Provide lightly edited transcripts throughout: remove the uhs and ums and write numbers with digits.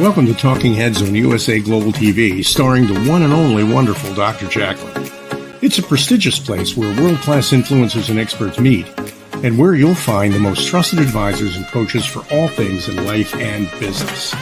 Welcome to Talking Heads on USA Global TV, starring the one and only wonderful Dr. JACALYN. It's a prestigious place where world-class influencers and experts meet, and where you'll find the most trusted advisors and coaches for all things in life and business.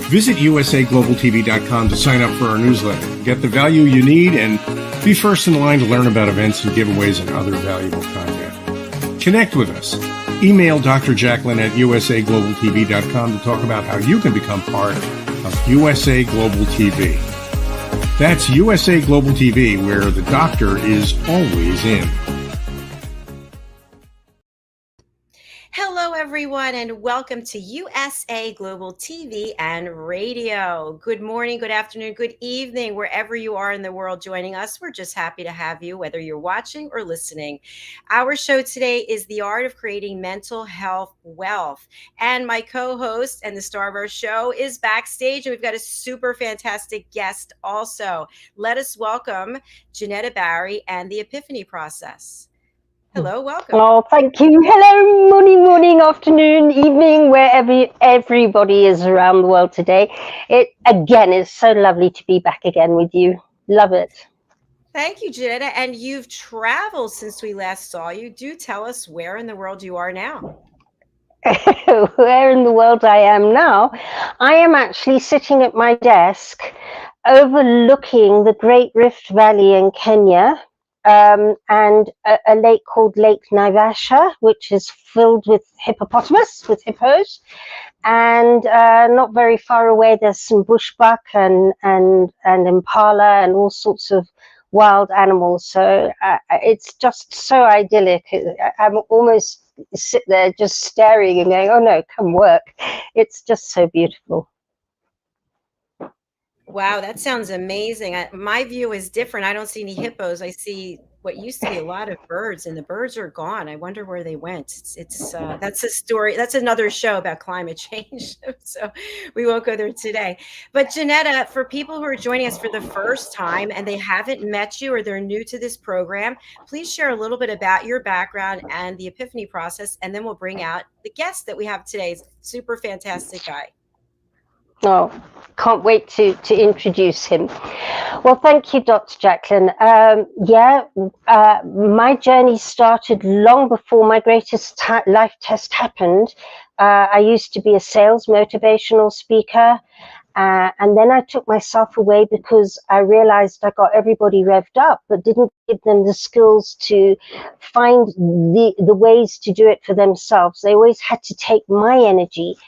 Visit usaglobaltv.com to sign up for our newsletter, get the value you need, and be first in line to learn about events and giveaways and other valuable content. Connect with us. Email Dr. JACALYN at usaglobaltv.com to talk about how you can become part of USA Global TV. That's USA Global TV, where the doctor is always in. Hello, everyone, and welcome to USA Global TV and Radio. Good morning, good afternoon, good evening, wherever you are in the world joining us. We're just happy to have you, whether you're watching or listening. Our show today is The Art of Creating Mental Health Wealth. And my co-host and the star of our show is backstage, and we've got a super fantastic guest also. Let us welcome JENETTA Barry and the Epiphany Process. Hello, welcome. Oh, thank you. Hello, morning, afternoon, evening, wherever everybody is around the world today. It, again, is so lovely to be back again with you. Love it. Thank you, JENETTA. And you've traveled since we last saw you. Do tell us where in the world you are now. Where in the world I am now? I am actually sitting at my desk overlooking the Great Rift Valley in Kenya. And a lake called Lake Naivasha, which is filled with hippos. And not very far away, there's some bushbuck and impala and all sorts of wild animals. So it's just so idyllic. I'm almost sit there just staring and going, oh no, come work. It's just so beautiful. Wow, that sounds amazing. My view is different. I don't see any hippos. I see what used to be a lot of birds, and the birds are gone. I wonder where they went. It's that's a story. That's another show about climate change. So we won't go there today. But JENETTA, for people who are joining us for the first time and they haven't met you or they're new to this program, please share a little bit about your background and the Epiphany Process, and then we'll bring out the guest that we have today. He's a super fantastic guy. Oh, can't wait to introduce him. Well, thank you, Dr. JACALYN. My journey started long before my greatest life test happened. I used to be a sales motivational speaker, and then I took myself away because I realized I got everybody revved up, but didn't give them the skills to find the ways to do it for themselves. They always had to take my energy,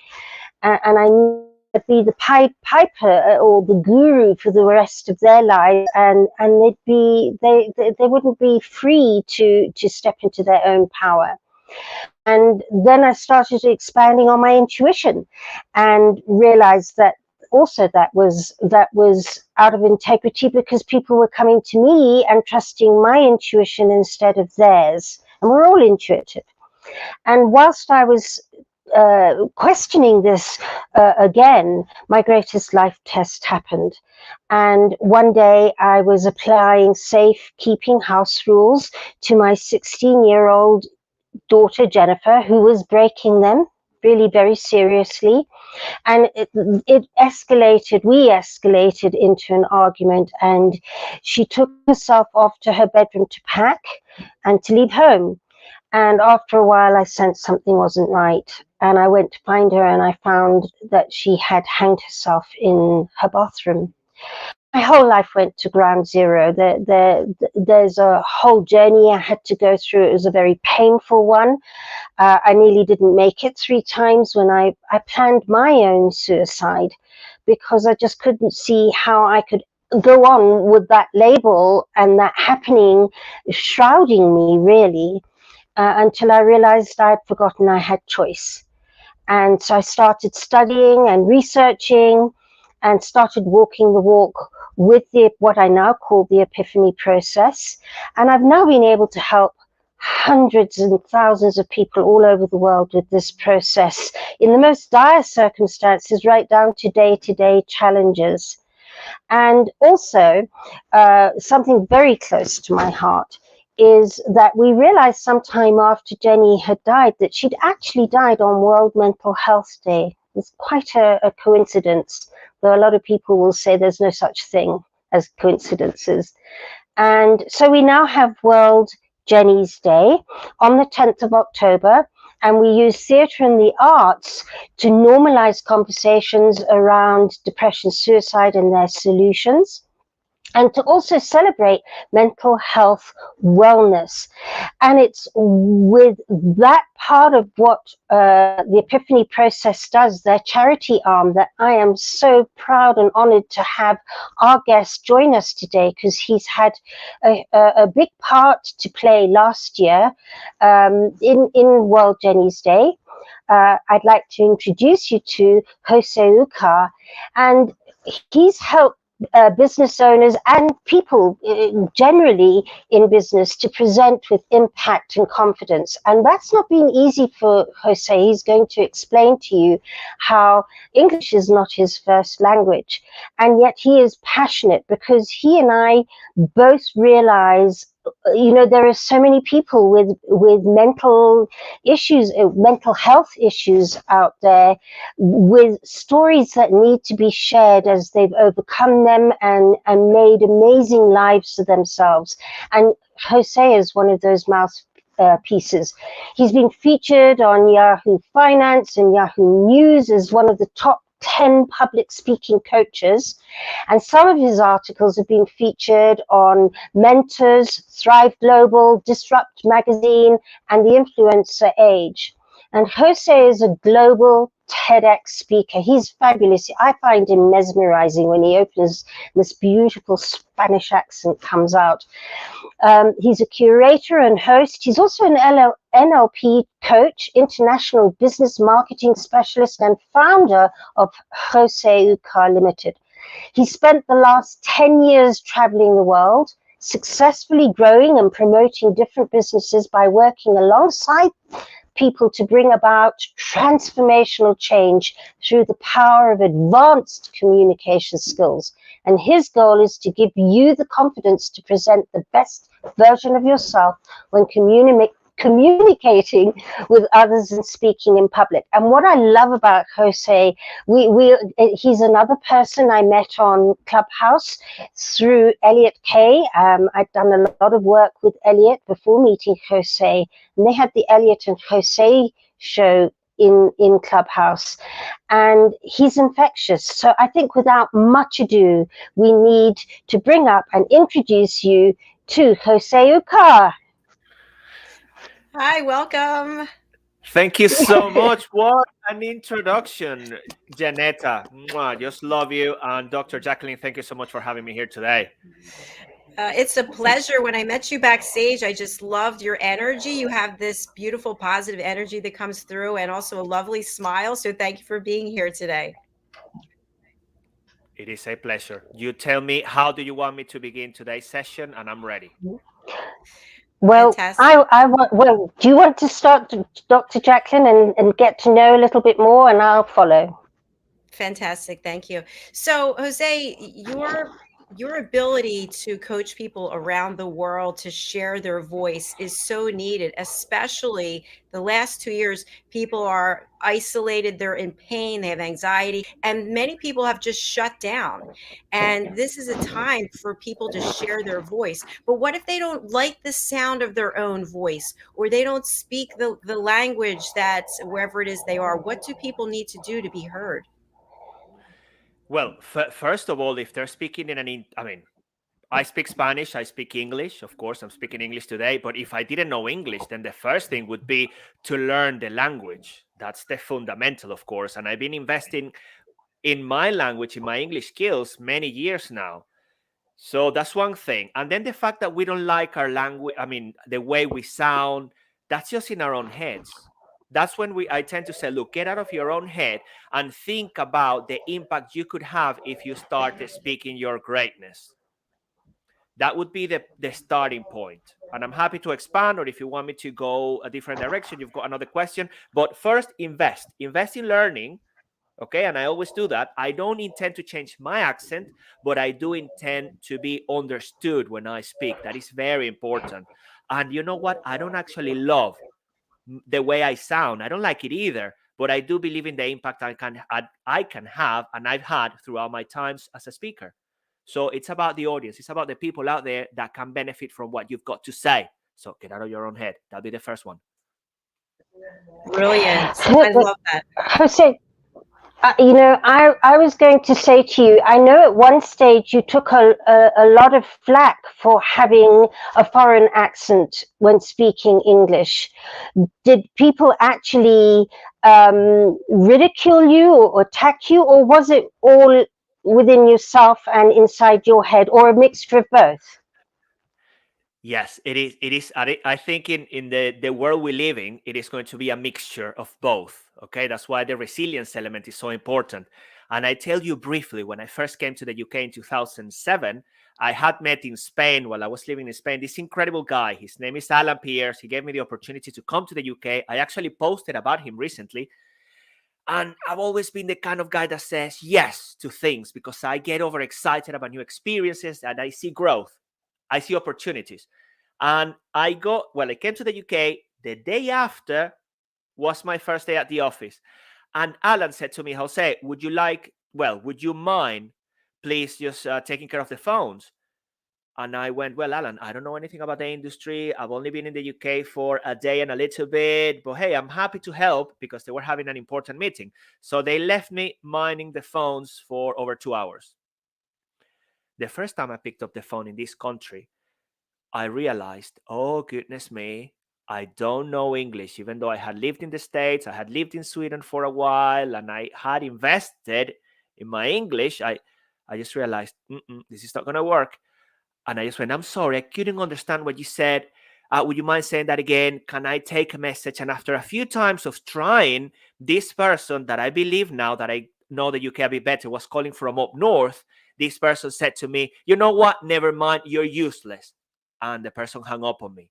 and I knew be the piper or the guru for the rest of their lives, and they wouldn't be free to step into their own power. And then I started expanding on my intuition and realized that also that was out of integrity, because people were coming to me and trusting my intuition instead of theirs, and we're all intuitive. And whilst I was questioning this again, my greatest life test happened. And one day I was applying safe keeping house rules to my 16-year-old daughter, Jennifer, who was breaking them really very seriously. And we escalated into an argument, and she took herself off to her bedroom to pack and to leave home. And after a while, I sensed something wasn't right. And I went to find her, and I found that she had hanged herself in her bathroom. My whole life went to ground zero. There's a whole journey I had to go through. It was a very painful one. I nearly didn't make it 3 times when I planned my own suicide, because I just couldn't see how I could go on with that label and that happening, shrouding me, really. Until I realized I'd forgotten I had choice. And so I started studying and researching and started walking the walk with what I now call the Epiphany Process. And I've now been able to help hundreds and thousands of people all over the world with this process in the most dire circumstances, right down to day-to-day challenges. And also, something very close to my heart is that we realized sometime after Jenny had died that she'd actually died on World Mental Health Day, It's quite a coincidence, though a lot of people will say there's no such thing as coincidences. And so we now have World Jenny's Day on the 10th of October, and we use theatre and the arts to normalize conversations around depression, suicide, and their solutions, and to also celebrate mental health wellness. And it's with that part of what the Epiphany Process does, their charity arm, that I am so proud and honored to have our guest join us today, because he's had a big part to play last year in World Jenny's Day. I'd like to introduce you to Jose Ucar, and he's helped business owners and people generally in business to present with impact and confidence. And that's not been easy for Jose. He's going to explain to you how English is not his first language. And yet he is passionate, because he and I both realize, you know, there are so many people with mental issues, mental health issues out there, with stories that need to be shared as they've overcome them and made amazing lives for themselves. And Jose is one of those mouthpieces. He's been featured on Yahoo Finance and Yahoo News as one of the top 10 public speaking coaches, and some of his articles have been featured on Mentors, Thrive Global, Disrupt Magazine, and the Influencer Age. And Jose is a global TEDx speaker. He's fabulous. I find him mesmerizing when he opens, this beautiful Spanish accent comes out. He's a curator and host. He's also an NLP coach, international business marketing specialist, and founder of Jose Ucar Limited. He spent the last 10 years traveling the world, successfully growing and promoting different businesses by working alongside people to bring about transformational change through the power of advanced communication skills. And his goal is to give you the confidence to present the best version of yourself when communicating with others and speaking in public. And what I love about Jose, he's another person I met on Clubhouse through Elliot Kay. I'd done a lot of work with Elliot before meeting Jose, and they had the Elliot and Jose show in Clubhouse, and he's infectious. So I think without much ado, we need to bring up and introduce you to Jose Ucar. Hi, welcome. Thank you so much. What an introduction, JENETTA. Mwah, just love you. And Dr. JACALYN, thank you so much for having me here today. It's a pleasure. When I met you backstage, I just loved your energy. You have this beautiful, positive energy that comes through, and also a lovely smile. So thank you for being here today. It is a pleasure. You tell me, how do you want me to begin today's session? And I'm ready. Well, Fantastic. well, do you want to start, Dr. JACALYN, and get to know a little bit more, and I'll follow? Fantastic. Thank you. So, Jose, your ability to coach people around the world to share their voice is so needed, especially the last 2 years. People are isolated, they're in pain, they have anxiety, and many people have just shut down. And this is a time for people to share their voice. But what if they don't like the sound of their own voice, or they don't speak the language that wherever it is they are? What do people need to do to be heard? Well, first of all, if they're speaking I speak Spanish, I speak English. Of course, I'm speaking English today. But if I didn't know English, then the first thing would be to learn the language. That's the fundamental, of course. And I've been investing in my language, in my English skills, many years now. So that's one thing. And then the fact that we don't like our language, the way we sound, that's just in our own heads. That's when I tend to say, look, get out of your own head and think about the impact you could have if you started speaking your greatness. That would be the starting point. And I'm happy to expand, or if you want me to go a different direction, you've got another question. But first, invest in learning. Okay, and I always do that. I don't intend to change my accent, but I do intend to be understood when I speak. That is very important. And you know what? I don't actually love the way I sound. I don't like it either. but I do believe in the impact I can have, and I've had throughout my times as a speaker. So it's about the audience. It's about the people out there that can benefit from what you've got to say. So get out of your own head. That'll be the first one. Brilliant. I love that. Jose, I was going to say to you, I know at one stage you took a lot of flack for having a foreign accent when speaking English. Did people actually ridicule you or attack you, or was it all within yourself and inside your head, or a mixture of both? Yes, it is. It is. I think in the world we live in, it is going to be a mixture of both. Okay, that's why the resilience element is so important. And I tell you briefly, when I first came to the UK in 2007, I had met in Spain while I was living in Spain this incredible guy. His name is Alan Pierce. He gave me the opportunity to come to the UK. I actually posted about him recently. And I've always been the kind of guy that says yes to things because I get overexcited about new experiences and I see growth. I see opportunities. And I came to the UK. The day after was my first day at the office. And Alan said to me, Jose, would you mind please just taking care of the phones? And I went, well, Alan, I don't know anything about the industry. I've only been in the UK for a day and a little bit. But hey, I'm happy to help because they were having an important meeting. So they left me minding the phones for over 2 hours. The first time I picked up the phone in this country, I realized, oh, goodness me, I don't know English. Even though I had lived in the States, I had lived in Sweden for a while, and I had invested in my English, I just realized, this is not going to work. And I just went, I'm sorry, I couldn't understand what you said. Would you mind saying that again? Can I take a message? And after a few times of trying, this person that I believe now that I know the UK a bit better was calling from up north. This person said to me, you know what? Never mind, you're useless. And the person hung up on me.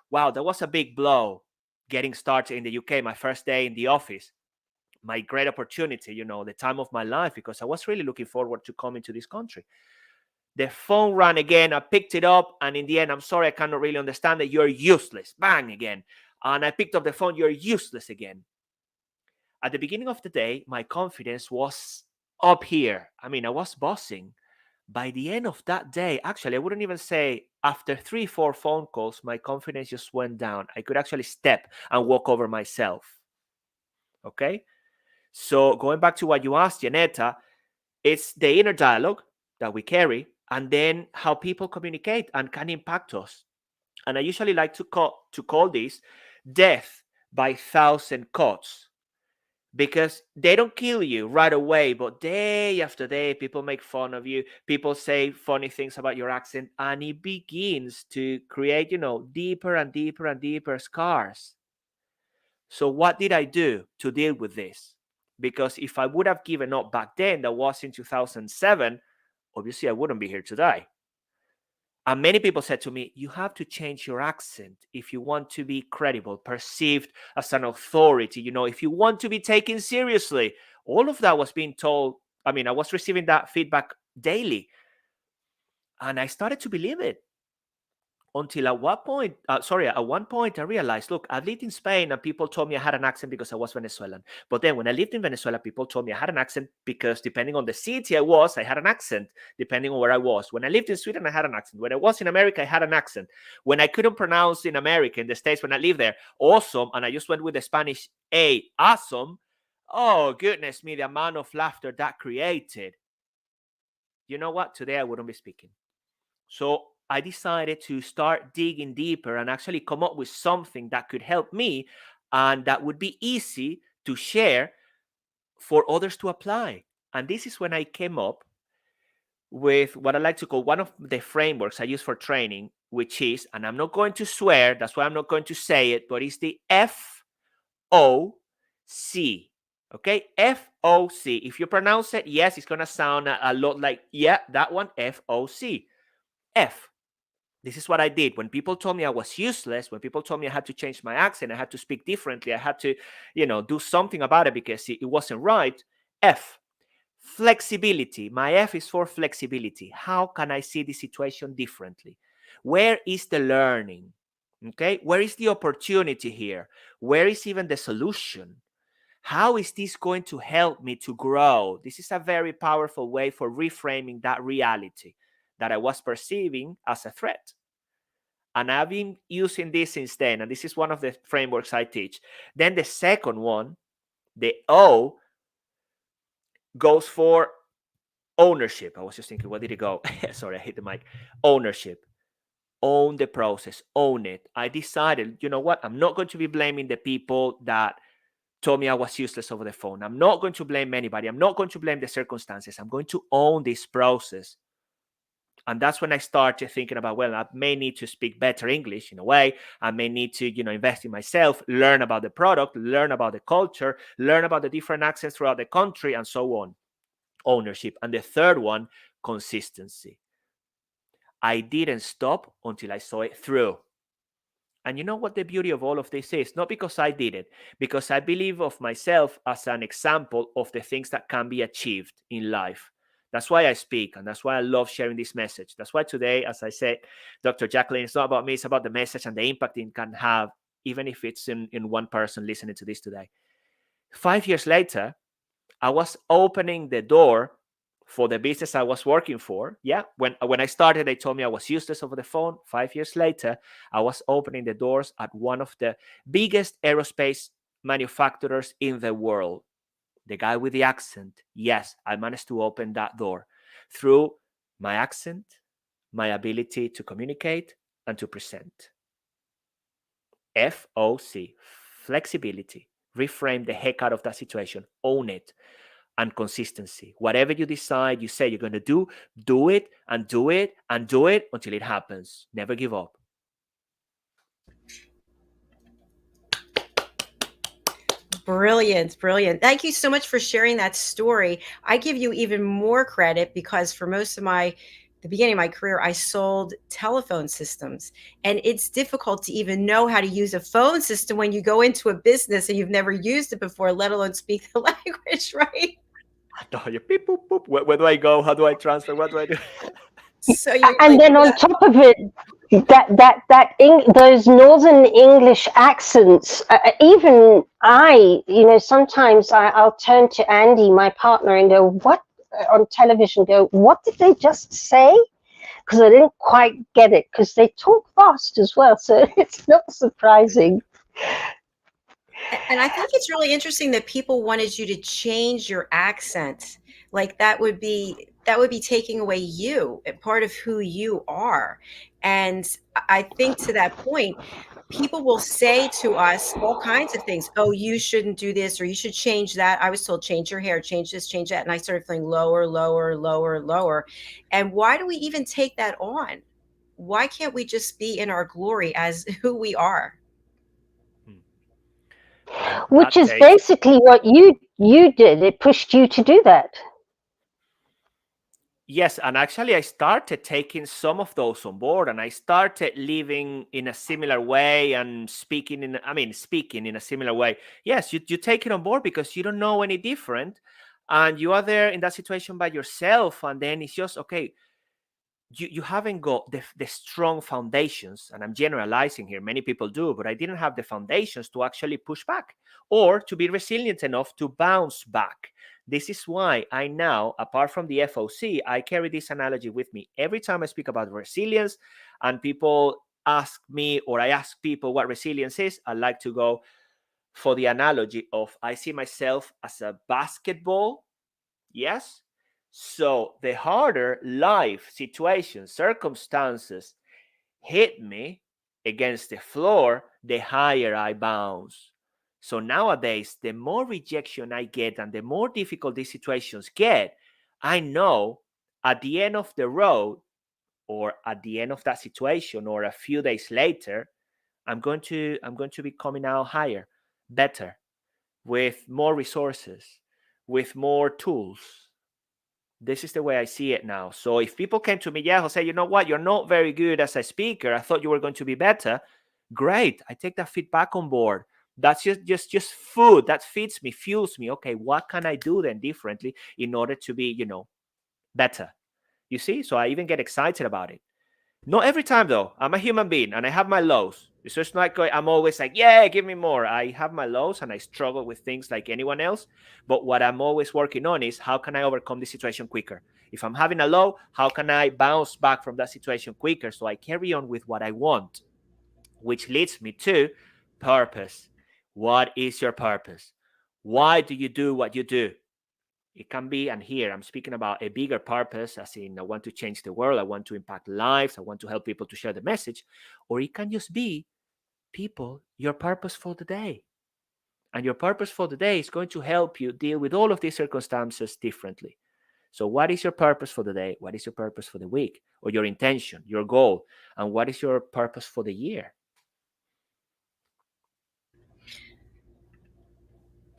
Wow, that was a big blow getting started in the UK, my first day in the office. My great opportunity, the time of my life, because I was really looking forward to coming to this country. The phone rang again. I picked it up. And in the end, I'm sorry, I cannot really understand that. You're useless. Bang again. And I picked up the phone. You're useless again. At the beginning of the day, my confidence was up here. I mean, I was bossing. By the end of that day, actually, I wouldn't even say after 3-4 phone calls, my confidence just went down. I could actually step and walk over myself. Okay? So going back to what you asked, JENETTA, it's the inner dialogue that we carry, and then how people communicate and can impact us. And I usually like to call this death by 1,000 cuts, because they don't kill you right away, but day after day, people make fun of you. People say funny things about your accent, and it begins to create, deeper and deeper and deeper scars. So what did I do to deal with this? Because if I would have given up back then, that was in 2007, obviously I wouldn't be here today. And many people said to me, you have to change your accent if you want to be credible, perceived as an authority, if you want to be taken seriously. All of that was being told. I mean, I was receiving that feedback daily. And I started to believe it. Until at one point, I realized, look, I've lived in Spain and people told me I had an accent because I was Venezuelan. But then when I lived in Venezuela, people told me I had an accent because depending on the city I was, I had an accent, depending on where I was. When I lived in Sweden, I had an accent. When I was in America, I had an accent. When I couldn't pronounce in America, in the States, when I lived there, awesome, and I just went with the Spanish A, awesome. Oh, goodness me, the amount of laughter that created. You know what? Today I wouldn't be speaking. So I decided to start digging deeper and actually come up with something that could help me and that would be easy to share for others to apply. And this is when I came up with what I like to call one of the frameworks I use for training, which is, and I'm not going to swear, that's why I'm not going to say it, but it's the FOC. Okay, FOC. If you pronounce it, yes, it's going to sound a lot like, yeah, that one, FOC. F. This is what I did. When people told me I was useless, when people told me I had to change my accent, I had to speak differently, I had to, do something about it because it wasn't right. F. Flexibility. My F is for flexibility. How can I see the situation differently? Where is the learning? Okay, where is the opportunity here? Where is even the solution? How is this going to help me to grow? This is a very powerful way for reframing that reality that I was perceiving as a threat. And I've been using this since then. And this is one of the frameworks I teach. Then the second one, the O, goes for ownership. I was just thinking, where did it go? Sorry, I hit the mic. Ownership. Own the process. Own it. I decided, you know what? I'm not going to be blaming the people that told me I was useless over the phone. I'm not going to blame anybody. I'm not going to blame the circumstances. I'm going to own this process. And that's when I started thinking about, well, I may need to speak better English in a way. I may need to, invest in myself, learn about the product, learn about the culture, learn about the different accents throughout the country, and so on. Ownership. And the third one, consistency. I didn't stop until I saw it through. And you know what the beauty of all of this is? Not because I did it, because I believe of myself as an example of the things that can be achieved in life. That's why I speak, and that's why I love sharing this message. That's why today, as I said, Dr. JACALYN, it's not about me, it's about the message and the impact it can have, even if it's in one person listening to this today. 5 years later, I was opening the door for the business I was working for. Yeah, when I started, they told me I was useless over the phone. 5 years later, I was opening the doors at one of the biggest aerospace manufacturers in the world. The guy with the accent. Yes, I managed to open that door through my accent, my ability to communicate and to present. FOC, flexibility. Reframe the heck out of that situation. Own it. And consistency. Whatever you decide, you say you're going to do it and do it and do it until it happens. Never give up. Brilliant, brilliant. Thank you so much for sharing that story. I give you even more credit because for most of the beginning of my career, I sold telephone systems, and it's difficult to even know how to use a phone system when you go into a business and you've never used it before, let alone speak the language, right? Beep, boop, boop. Where do I go? How do I transfer? What do I do? So you're And like, then on top of it, those northern English accents. Even I, sometimes I'll turn to Andy, my partner, and go, "What?" On television, go, "What did they just say?" Because I didn't quite get it. Because they talk fast as well, so it's not surprising. and I think it's really interesting that people wanted you to change your accent. Like that would be taking away you, part of who you are. And I think to that point, people will say to us all kinds of things. Oh, you shouldn't do this, or you should change that. I was told, change your hair, change this, change that. And I started feeling lower, lower, lower, lower. And why do we even take that on? Why can't we just be in our glory as who we are? Which is basically what you did. It pushed you to do that. Yes, and actually I started taking some of those on board, and I started living in a similar way and speaking in a similar way. Yes, you take it on board because you don't know any different, and you are there in that situation by yourself, and then it's just, okay, you haven't got the strong foundations, and I'm generalizing here, many people do, but I didn't have the foundations to actually push back or to be resilient enough to bounce back. This is why I now, apart from the FOC, I carry this analogy with me every time I speak about resilience, and people ask me, or I ask people what resilience is. I like to go for the analogy of, I see myself as a basketball. Yes. So the harder life situations, circumstances hit me against the floor, the higher I bounce. So nowadays, the more rejection I get and the more difficult these situations get, I know at the end of the road, or at the end of that situation, or a few days later, I'm going to be coming out higher, better, with more resources, with more tools. This is the way I see it now. So if people came to me, yeah, Jose, you know what? You're not very good as a speaker. I thought you were going to be better. Great. I take that feedback on board. That's just food that feeds me, fuels me. Okay, what can I do then differently in order to be, better? You see? So I even get excited about it. Not every time though. I'm a human being and I have my lows. It's just not going, I'm always like, yeah, give me more. I have my lows and I struggle with things like anyone else. But what I'm always working on is how can I overcome this situation quicker? If I'm having a low, how can I bounce back from that situation quicker so I carry on with what I want? Which leads me to purpose. What is your purpose? Why do you do what you do? It can be, and here I'm speaking about a bigger purpose, as in I want to change the world, I want to impact lives, I want to help people to share the message, or it can just be people, your purpose for the day. And your purpose for the day is going to help you deal with all of these circumstances differently. So, what is your purpose for the day? What is your purpose for the week? Or your intention, your goal? And what is your purpose for the year?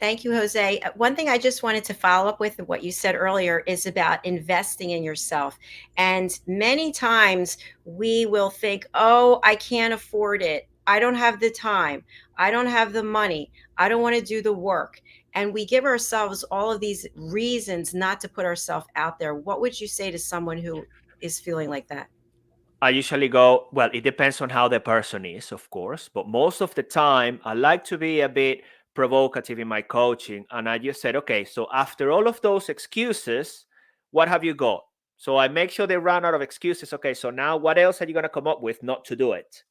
Thank you, Jose. One thing I just wanted to follow up with what you said earlier is about investing in yourself. And many times we will think, oh, I can't afford it. I don't have the time. I don't have the money. I don't want to do the work. And we give ourselves all of these reasons not to put ourselves out there. What would you say to someone who is feeling like that? I usually go, well, it depends on how the person is, of course, but most of the time, I like to be a bit provocative in my coaching. And I just said, okay, so after all of those excuses, what have you got? So I make sure they run out of excuses. Okay, so now what else are you going to come up with not to do it?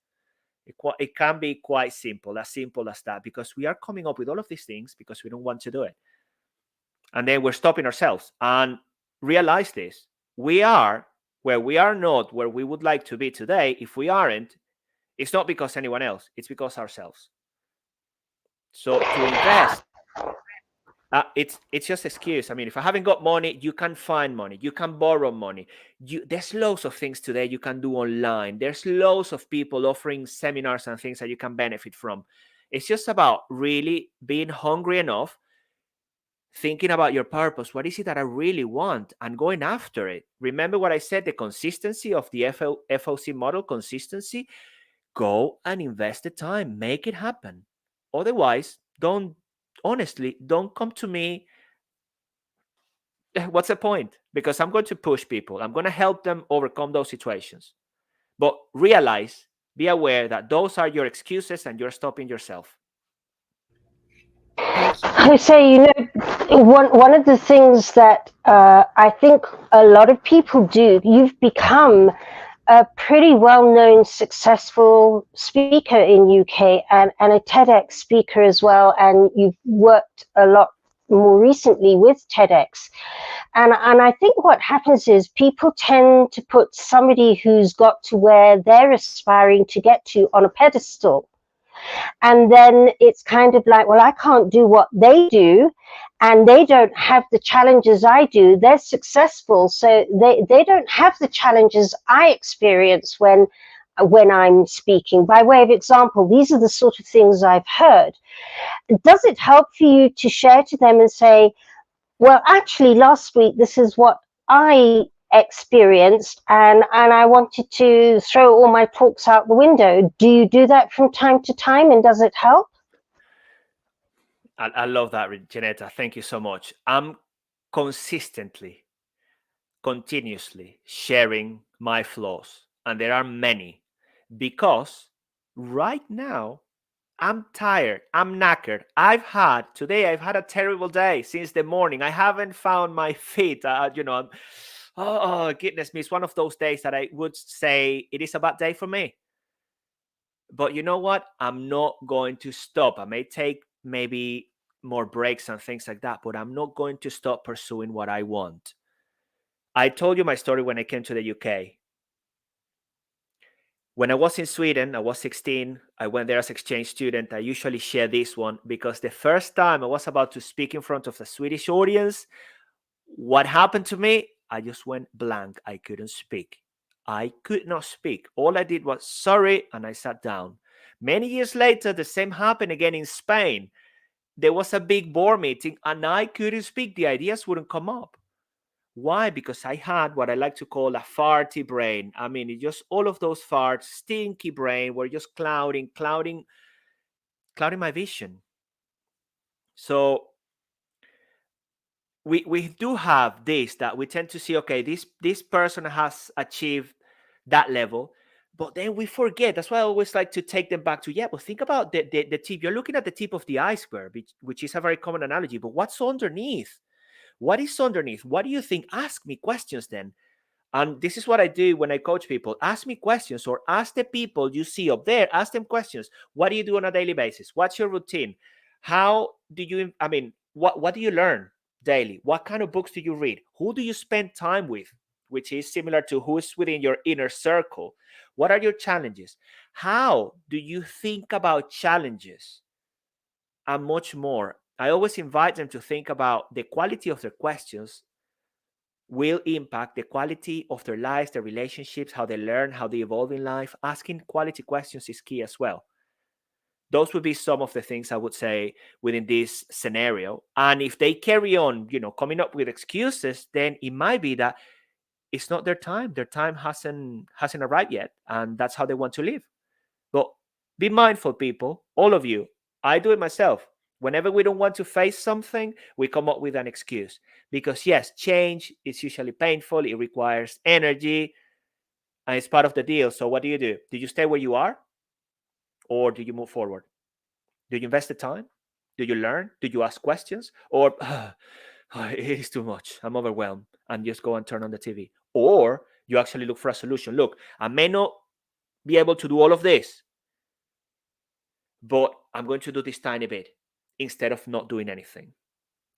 It can be quite simple as that, because we are coming up with all of these things because we don't want to do it. And then we're stopping ourselves. And realize this, we are where we are not where we would like to be today. If we aren't, it's not because anyone else, it's because ourselves. So to invest, it's just excuse. I mean, if I haven't got money, you can find money, you can borrow money. There's loads of things today you can do online. There's loads of people offering seminars and things that you can benefit from. It's just about really being hungry enough, thinking about your purpose. What is it that I really want? And going after it. Remember what I said, the consistency of the FOC model, consistency. Go and invest the time, make it happen. Otherwise, don't come to me. What's the point? Because I'm going to push people. I'm going to help them overcome those situations. But realize, be aware that those are your excuses and you're stopping yourself. Jose, you know, one of the things that I think a lot of people do, you've become a pretty well-known, successful speaker in UK and a TEDx speaker as well, and you've worked a lot more recently with TEDx. And I think what happens is people tend to put somebody who's got to where they're aspiring to get to on a pedestal. And then it's kind of like, well, I can't do what they do, and they don't have the challenges I do. They're successful, so they don't have the challenges I experience when I'm speaking. By way of example, these are the sort of things I've heard. Does it help for you to share to them and say, well, actually, last week, this is what I experienced, and I wanted to throw all my talks out the window? Do you do that from time to time, and does it help? I love that, JENETTA. Thank you so much. I'm continuously sharing my flaws, and there are many, because right now I'm tired, I'm knackered. I've had a terrible day since the morning. I haven't found my feet. Oh goodness me, it's one of those days that I would say it is a bad day for me. But you know what? I'm not going to stop. I may take maybe more breaks and things like that, but I'm not going to stop pursuing what I want. I told you my story when I came to the UK. When I was in Sweden, I was 16. I went there as exchange student. I usually share this one because the first time I was about to speak in front of the Swedish audience, what happened to me? I just went blank. I couldn't speak. I could not speak. All I did was sorry, and I sat down. Many years later, the same happened again in Spain. There was a big board meeting and I couldn't speak. The ideas wouldn't come up. Why? Because I had what I like to call a farty brain. I mean, it just all of those farts, stinky brain, were just clouding my vision. So we do have this, that we tend to see, okay, this person has achieved that level. But then we forget. That's why I always like to take them back to, yeah, but think about the tip. You're looking at the tip of the iceberg, which is a very common analogy. But what's underneath? What is underneath? What do you think? Ask me questions then. And this is what I do when I coach people. Ask me questions, or ask the people you see up there, ask them questions. What do you do on a daily basis? What's your routine? How do you, what do you learn daily? What kind of books do you read? Who do you spend time with? Which is similar to who's within your inner circle. What are your challenges? How do you think about challenges? And much more. I always invite them to think about the quality of their questions will impact the quality of their lives, their relationships, how they learn, how they evolve in life. Asking quality questions is key as well. Those would be some of the things I would say within this scenario. And if they carry on, coming up with excuses, then it might be that it's not their time. Their time hasn't arrived yet, and that's how they want to live. But be mindful, people, all of you. I do it myself. Whenever we don't want to face something, we come up with an excuse. Because yes, change is usually painful. It requires energy, and it's part of the deal. So what do? Do you stay where you are? Or do you move forward? Do you invest the time? Do you learn? Do you ask questions? Or it is too much. I'm overwhelmed. And just go and turn on the TV. Or you actually look for a solution. Look, I may not be able to do all of this, but I'm going to do this tiny bit instead of not doing anything.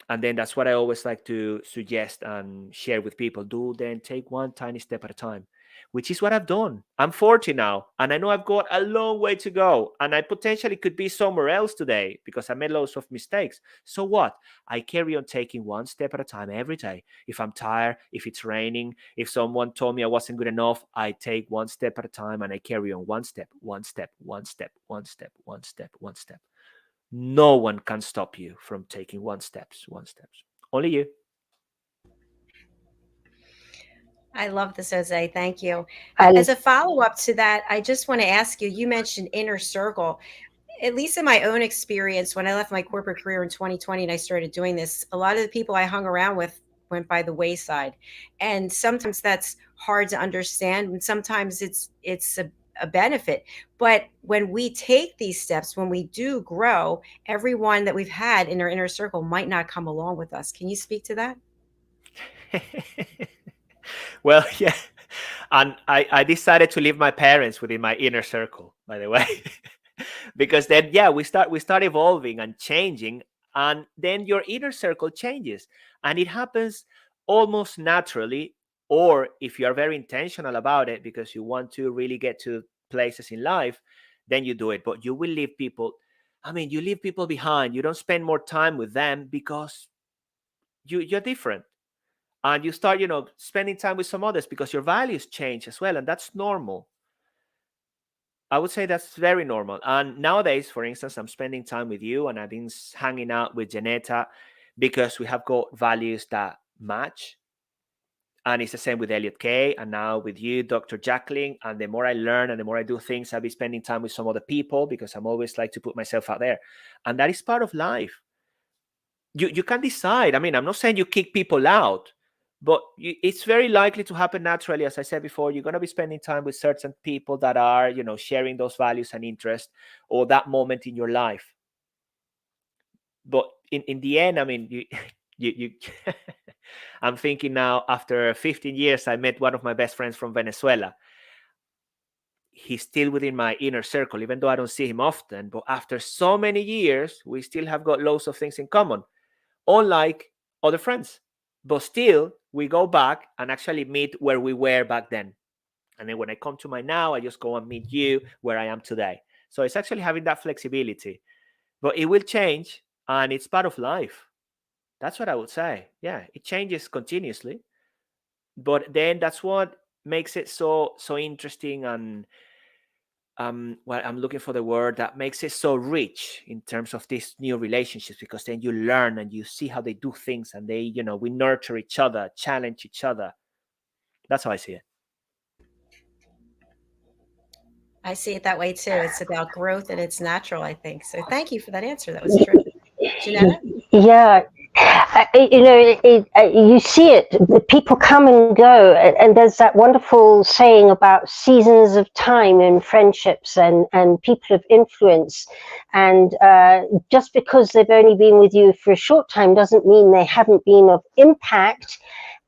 And then that's what I always like to suggest and share with people. Then take one tiny step at a time, which is what I've done. I'm 40 now, and I know I've got a long way to go, and I potentially could be somewhere else today because I made loads of mistakes. So what? I carry on taking one step at a time every day. If I'm tired, if it's raining, if someone told me I wasn't good enough, I take one step at a time, and I carry on one step, one step, one step, one step, one step, one step. No one can stop you from taking one steps. Only you. I love this, Jose. Thank you. I As a follow-up to that, I just want to ask you mentioned inner circle. At least in my own experience, when I left my corporate career in 2020 and I started doing this, a lot of the people I hung around with went by the wayside. And sometimes that's hard to understand, and sometimes it's a benefit. But when we take these steps, when we do grow, everyone that we've had in our inner circle might not come along with us. Can you speak to that? Well, yeah. And I decided to leave my parents within my inner circle, by the way. Because then, yeah, we start evolving and changing, and then your inner circle changes, and it happens almost naturally. Or if you are very intentional about it because you want to really get to places in life, then you do it. But you will leave people, you leave people behind. You don't spend more time with them because you're different. And you start, spending time with some others because your values change as well. And that's normal. I would say that's very normal. And nowadays, for instance, I'm spending time with you, and I've been hanging out with JENETTA because we have got values that match. And it's the same with Elliot Kay, and now with you, Dr. JACALYN. And the more I learn and the more I do things, I'll be spending time with some other people because I'm always like to put myself out there. And that is part of life. You can decide. I'm not saying you kick people out, but it's very likely to happen naturally. As I said before, you're going to be spending time with certain people that are, sharing those values and interests, or that moment in your life. But in the end, you I'm thinking now, after 15 years, I met one of my best friends from Venezuela. He's still within my inner circle, even though I don't see him often. But after so many years, we still have got loads of things in common, unlike other friends. But still, we go back and actually meet where we were back then. And then when I come to my now, I just go and meet you where I am today. So it's actually having that flexibility. But it will change, and it's part of life. That's what I would say. Yeah, it changes continuously. But then that's what makes it so interesting, and well, I'm looking for the word that makes it so rich in terms of these new relationships, because then you learn and you see how they do things, and they, we nurture each other, challenge each other. That's how I see it. I see it that way too. It's about growth and it's natural, I think. So thank you for that answer. That was true. JENETTA? Yeah, You see it. The people come and go, and there's that wonderful saying about seasons of time in friendships and people of influence. And just because they've only been with you for a short time doesn't mean they haven't been of impact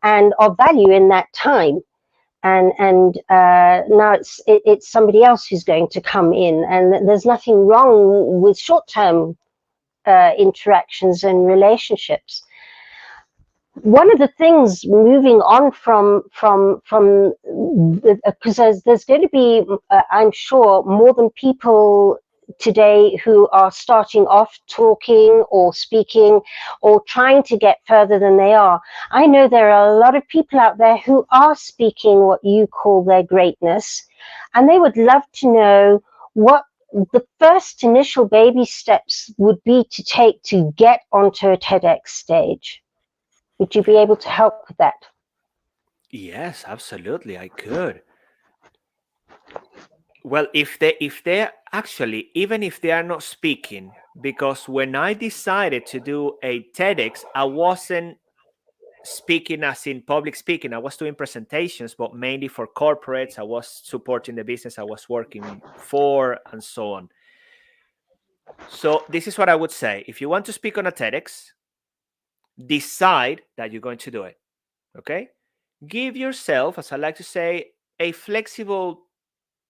and of value in that time. And now it's somebody else who's going to come in, and there's nothing wrong with short-term interactions and relationships. One of the things moving on from because there's going to be I'm sure more than people today who are starting off talking or speaking or trying to get further than they are. I know there are a lot of people out there who are speaking what you call their greatness, and they would love to know what the first initial baby steps would be to take to get onto a TEDx stage. Would you be able to help with that? Yes, absolutely, I could. Well, if they actually, even if they are not speaking, because when I decided to do a TEDx, I wasn't speaking as in public speaking. I was doing presentations, but mainly for corporates. I was supporting the business I was working for and so on. So this is what I would say. If you want to speak on a TEDx, decide that you're going to do it. Okay? Give yourself, as I like to say, a flexible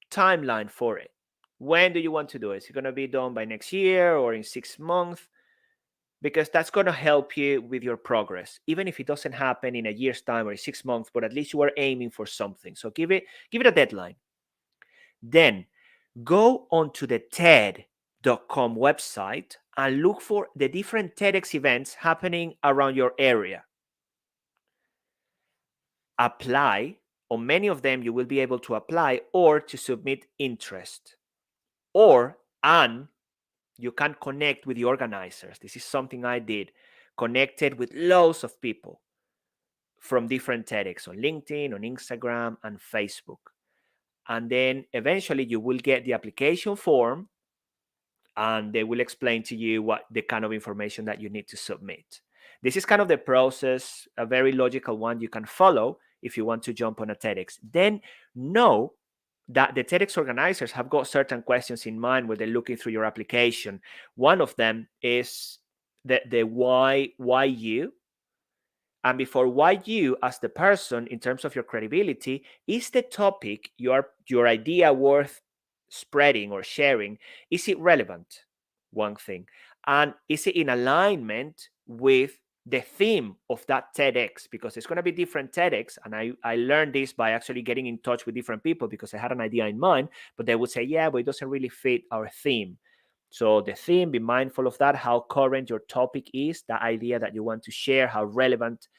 timeline for it. When do you want to do it? Is it going to be done by next year or in 6 months? Because that's going to help you with your progress, even if it doesn't happen in a year's time or in 6 months, but at least you are aiming for something. So give it a deadline. Then go onto the TED.com website and look for the different TEDx events happening around your area. Apply. On many of them, you will be able to apply or to submit interest. And you can connect with the organizers. This is something I did. Connected with loads of people from different TEDx on LinkedIn, on Instagram, and Facebook. And then eventually you will get the application form and they will explain to you what the kind of information that you need to submit. This is kind of the process, a very logical one you can follow if you want to jump on a TEDx. Then know that the TEDx organizers have got certain questions in mind when they're looking through your application. One of them is the why you. And before why you as the person, in terms of your credibility, is the topic, your idea worth spreading or sharing? Is it relevant? One thing. And is it in alignment with the theme of that TEDx? Because it's going to be different TEDx. And I learned this by actually getting in touch with different people because I had an idea in mind, but they would say, yeah, but it doesn't really fit our theme. So the theme, be mindful of that, how current your topic is, the idea that you want to share, how relevant.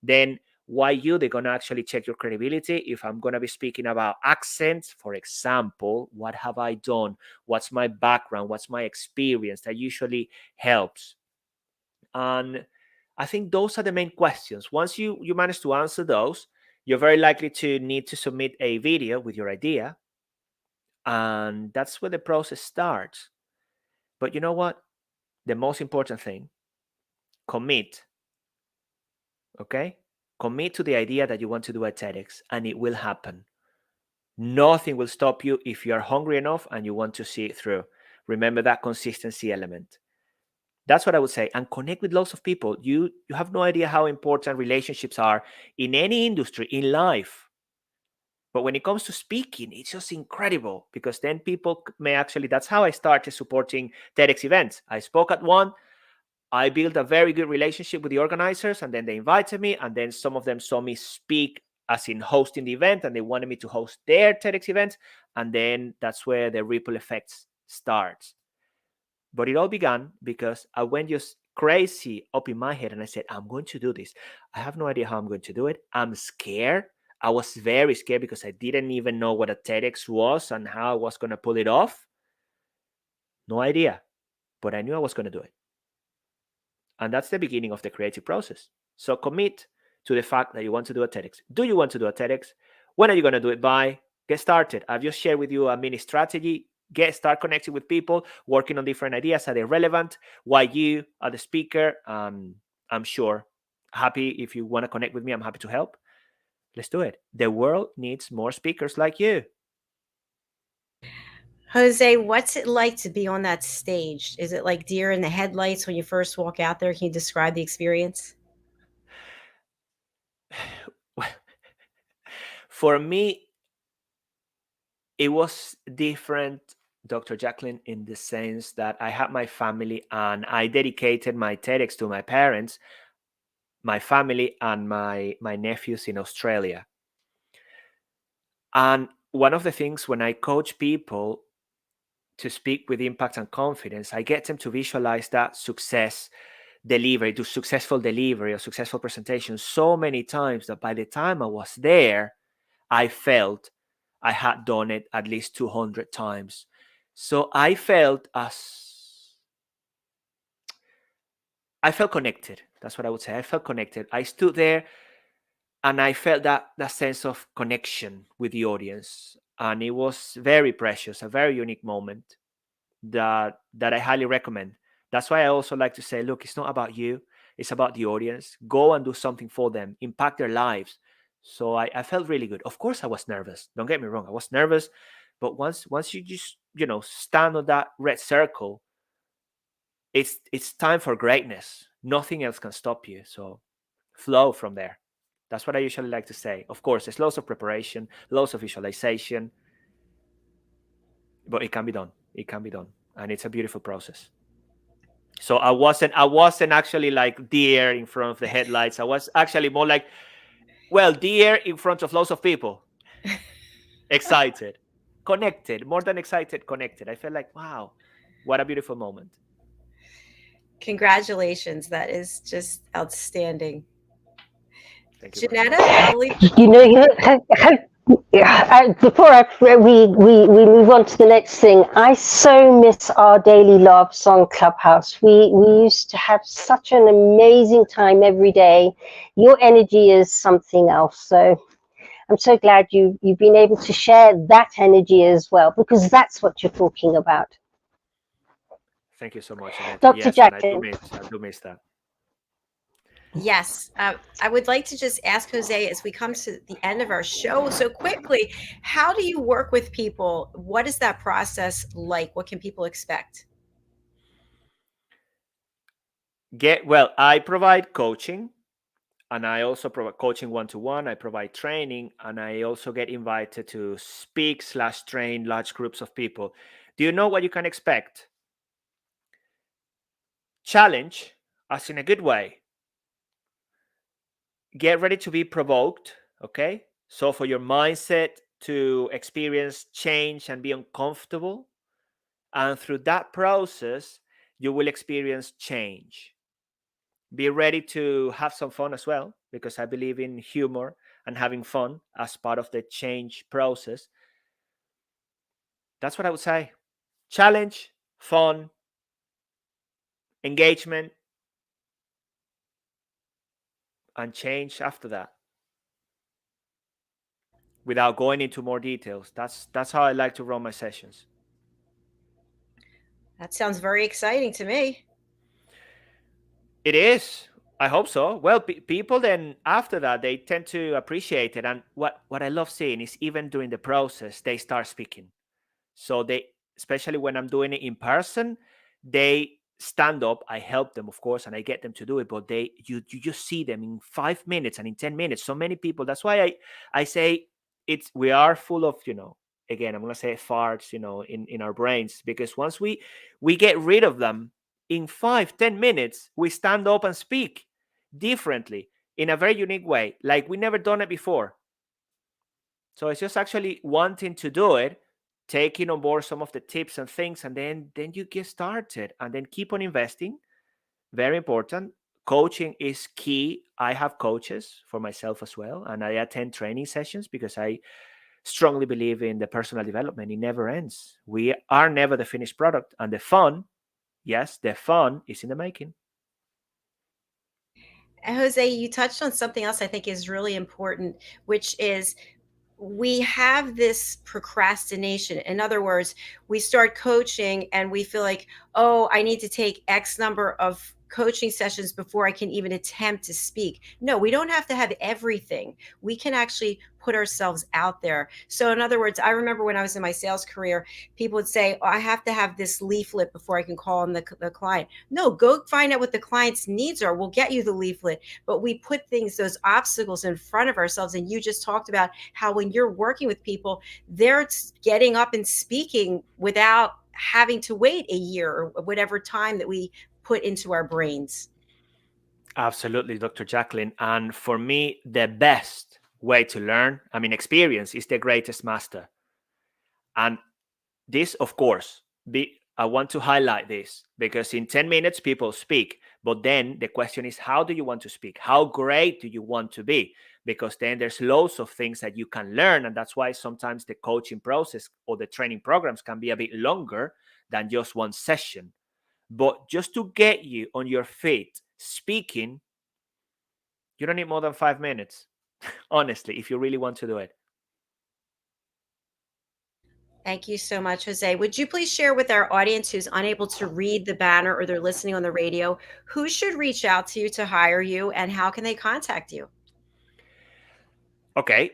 Then why you, they're going to actually check your credibility. If I'm going to be speaking about accents, for example, what have I done? What's my background? What's my experience? That usually helps. And I think those are the main questions. Once you manage to answer those, you're very likely to need to submit a video with your idea. And that's where the process starts. But you know what? The most important thing, commit. Okay? Commit to the idea that you want to do a TEDx, and it will happen. Nothing will stop you if you are hungry enough and you want to see it through. Remember that consistency element. That's what I would say. And connect with lots of people. You have no idea how important relationships are in any industry, in life. But when it comes to speaking, it's just incredible because then people may actually, that's how I started supporting TEDx events. I spoke at one, I built a very good relationship with the organizers, and then they invited me, and then some of them saw me speak as in hosting the event, and they wanted me to host their TEDx event, and then that's where the ripple effects starts. But it all began because I went just crazy up in my head, and I said, I'm going to do this. I have no idea how I'm going to do it. I'm scared. I was very scared because I didn't even know what a TEDx was and how I was going to pull it off. No idea, but I knew I was going to do it. And that's the beginning of the creative process. So commit to the fact that you want to do a TEDx. Do you want to do a TEDx? When are you going to do it by? Get started. I've just shared with you a mini strategy. Start connecting with people, working on different ideas. Are they relevant? Why you are the speaker? I'm sure. Happy if you want to connect with me, I'm happy to help. Let's do it. The world needs more speakers like you. Jose, what's it like to be on that stage? Is it like deer in the headlights when you first walk out there? Can you describe the experience? For me, it was different, Dr. JACALYN, in the sense that I had my family and I dedicated my TEDx to my parents, my family, and my nephews in Australia. And one of the things when I coach people to speak with impact and confidence, I get them to visualize that success delivery, to successful delivery or successful presentation so many times that by the time I was there, I felt I had done it at least 200 times. So I felt connected. That's what I would say. I felt connected. I stood there and I felt that sense of connection with the audience. And it was very precious, a very unique moment that I highly recommend. That's why I also like to say, look, it's not about you. It's about the audience. Go and do something for them, impact their lives. So I felt really good. Of course, I was nervous. Don't get me wrong. I was nervous. But once you just, stand on that red circle, it's time for greatness. Nothing else can stop you. So flow from there. That's what I usually like to say. Of course, there's lots of preparation, lots of visualization, but it can be done. It can be done. And it's a beautiful process. So I wasn't actually like deer in front of the headlights. I was actually more like, well, deer in front of lots of people. Excited, connected, more than excited, connected. I felt like, wow, what a beautiful moment. Congratulations. That is just outstanding. Thank you very JENETTA, much. I believe. Before we move on to the next thing, I so miss our daily laughs on Clubhouse. We used to have such an amazing time every day. Your energy is something else. So I'm so glad you've been able to share that energy as well, because that's what you're talking about. Thank you so much, JENETTA. Dr. Yes, and I JACALYN. do miss that. Yes. I would like to just ask Jose as we come to the end of our show so quickly, how do you work with people? What is that process like? What can people expect? I provide coaching, and I also provide coaching one-to-one. I provide training, and I also get invited to speak/train large groups of people. Do you know what you can expect? Challenge, as in a good way. Get ready to be provoked, okay? So for your mindset to experience change and be uncomfortable, and through that process, you will experience change. Be ready to have some fun as well, because I believe in humor and having fun as part of the change process. That's what I would say. Challenge, fun, engagement, and change after that. Without going into more details, that's how I like to run my sessions. That sounds very exciting to me. It is. I hope so. Well, people then after that, they tend to appreciate it. And what I love seeing is even during the process, they start speaking. So they, especially when I'm doing it in person, they stand up. I help them, of course, and I get them to do it. But you just see them in 5 minutes and in 10 minutes. So many people. That's why I say we are full of, again, I'm gonna say farts, in our brains, because once we get rid of them in 5-10 minutes, we stand up and speak differently in a very unique way, like we never done it before. So it's just actually wanting to do it, taking on board some of the tips and things, and then you get started, and then keep on investing. Very important. Coaching is key. I have coaches for myself as well, and I attend training sessions because I strongly believe in the personal development. It never ends. We are never the finished product, and the fun, yes, the fun is in the making. Jose, you touched on something else I think is really important, which is we have this procrastination. In other words, we start coaching and we feel like, oh, I need to take X number of coaching sessions before I can even attempt to speak. No, we don't have to have everything. We can actually put ourselves out there. So in other words, I remember when I was in my sales career, people would say, oh, I have to have this leaflet before I can call on the client. No, go find out what the client's needs are. We'll get you the leaflet. But we put things, those obstacles in front of ourselves. And you just talked about how when you're working with people, they're getting up and speaking without having to wait a year or whatever time that we put into our brains. Absolutely, Dr. JACALYN. And for me, the best way to learn, experience is the greatest master. And this, of course, I want to highlight this because in 10 minutes, people speak. But then the question is, how do you want to speak? How great do you want to be? Because then there's loads of things that you can learn. And that's why sometimes the coaching process or the training programs can be a bit longer than just one session. But just to get you on your feet speaking, you don't need more than 5 minutes, honestly, if you really want to do it. Thank you so much, Jose. Would you please share with our audience who's unable to read the banner or they're listening on the radio, who should reach out to you to hire you and how can they contact you? Okay.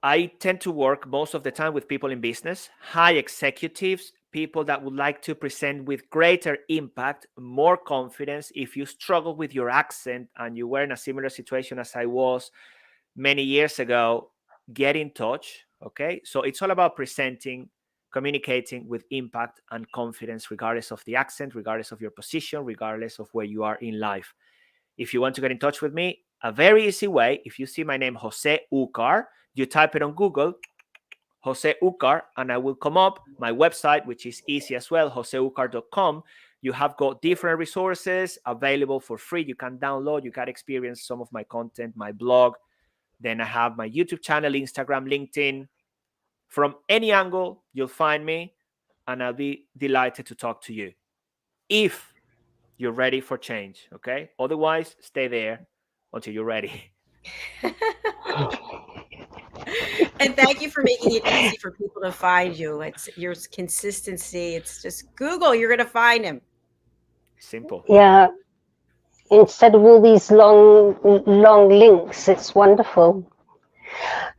I tend to work most of the time with people in business, high executives, people that would like to present with greater impact, more confidence. If you struggle with your accent and you were in a similar situation as I was many years ago, get in touch. Okay. So it's all about presenting, communicating with impact and confidence, regardless of the accent, regardless of your position, regardless of where you are in life. If you want to get in touch with me, a very easy way, if you see my name, Jose Ucar, you type it on Google, Jose Ucar, and I will come up. My website, which is easy as well, joseucar.com. You have got different resources available for free. You can download, you can experience some of my content, my blog. Then I have my YouTube channel, Instagram, LinkedIn. From any angle, you'll find me, and I'll be delighted to talk to you if you're ready for change, okay? Otherwise, stay there until you're ready. And thank you for making it easy for people to find you. It's your consistency. It's just Google, you're going to find him. Simple. Yeah. Instead of all these long links, it's wonderful.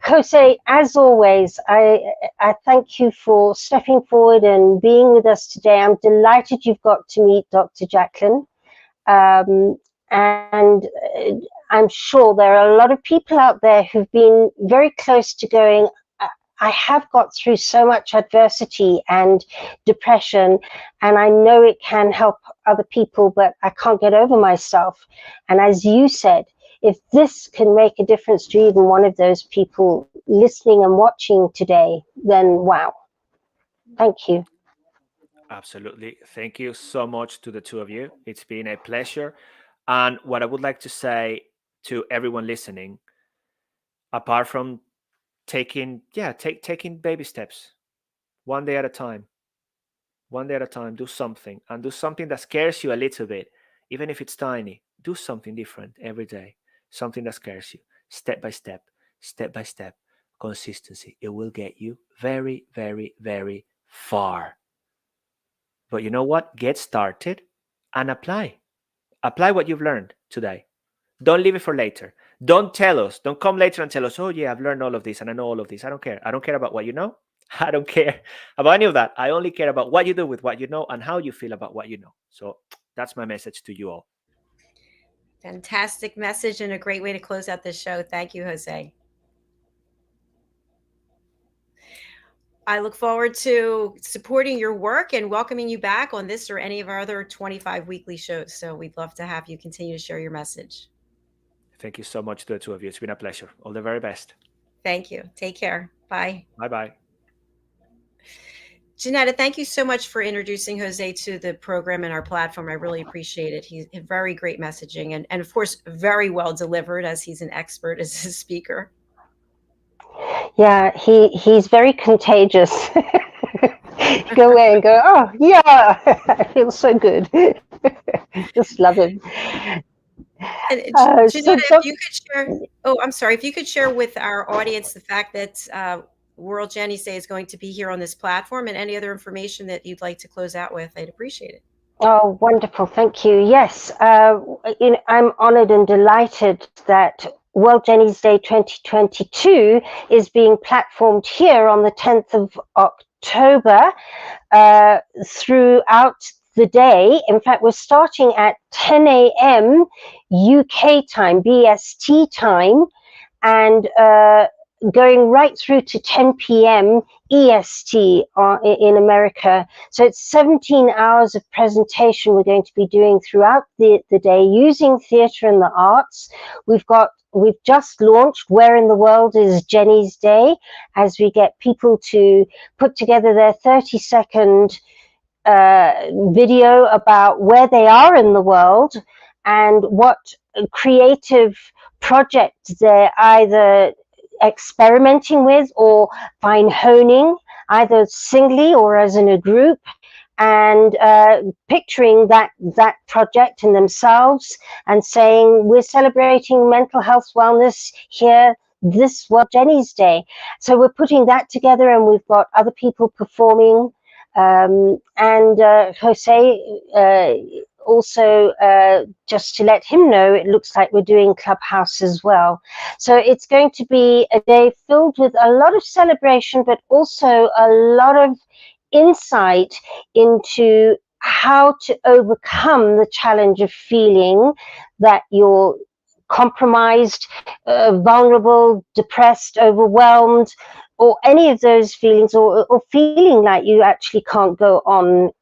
Jose, as always, I thank you for stepping forward and being with us today. I'm delighted you've got to meet Dr. JACALYN. And I'm sure there are a lot of people out there who've been very close to going, I have got through so much adversity and depression, and I know it can help other people, but I can't get over myself. And as you said, if this can make a difference to even one of those people listening and watching today, then wow. Thank you. Absolutely. Thank you so much to the two of you. It's been a pleasure. And what I would like to say to everyone listening, apart from taking baby steps, one day at a time, do something, and do something that scares you a little bit, even if it's tiny. Do something different every day, something that scares you, step by step, consistency. It will get you very, very, very far. But you know what? Get started and apply. Apply what you've learned today. Don't leave it for later. Don't come later and tell us, oh yeah, I've learned all of this and I know all of this. I don't care. I don't care about what you know. I don't care about any of that. I only care about what you do with what you know and how you feel about what you know. So that's my message to you all. Fantastic message and a great way to close out this show. Thank you, Jose. I look forward to supporting your work and welcoming you back on this or any of our other 25 weekly shows. So we'd love to have you continue to share your message. Thank you so much to the two of you. It's been a pleasure. All the very best. Thank you. Take care. Bye. Bye-bye. JENETTA, thank you so much for introducing Jose to the program and our platform. I really appreciate it. He's very great messaging and of course, very well delivered as he's an expert as a speaker. Yeah, he's very contagious. Go away and go, oh, yeah, I feel so good. Just love him. And JENETTA, if you could share, if you could share with our audience the fact that World Jenny's Day is going to be here on this platform and any other information that you'd like to close out with, I'd appreciate it. Oh, wonderful. Thank you. Yes, I'm honored and delighted that World Jenny's Day 2022 is being platformed here on the 10th of October throughout the day. In fact, we're starting at 10 a.m. UK time, BST time, and going right through to 10 p.m. EST in America. So it's 17 hours of presentation we're going to be doing throughout the day using theatre and the arts. We've just launched Where in the World is Jenny's Day, as we get people to put together their 30-second video about where they are in the world and what creative projects they're either experimenting with or fine honing, either singly or as in a group, and picturing that project in themselves and saying, we're celebrating mental health wellness here this World Jenny's Day. So we're putting that together, and we've got other people performing, and Jose also, just to let him know, it looks like we're doing Clubhouse as well. So it's going to be a day filled with a lot of celebration, but also a lot of insight into how to overcome the challenge of feeling that you're compromised, vulnerable, depressed, overwhelmed, or any of those feelings, or feeling like you actually can't go on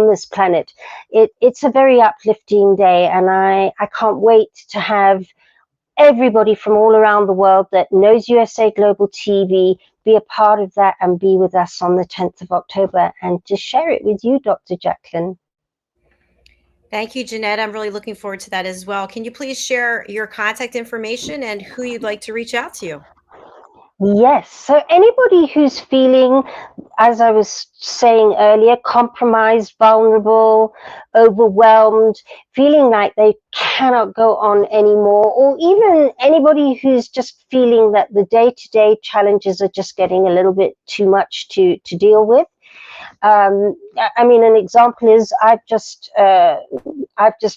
this planet. It's a very uplifting day, and I can't wait to have everybody from all around the world that knows USA Global TV be a part of that and be with us on the 10th of October and to share it with you, Dr. JACALYN. Thank you, JENETTA. I'm really looking forward to that as well. Can you please share your contact information and who you'd like to reach out to you? Yes, so anybody who's feeling, as I was saying earlier, compromised, vulnerable, overwhelmed, feeling like they cannot go on anymore, or even anybody who's just feeling that the day-to-day challenges are just getting a little bit too much to deal with. I mean, an example is I've just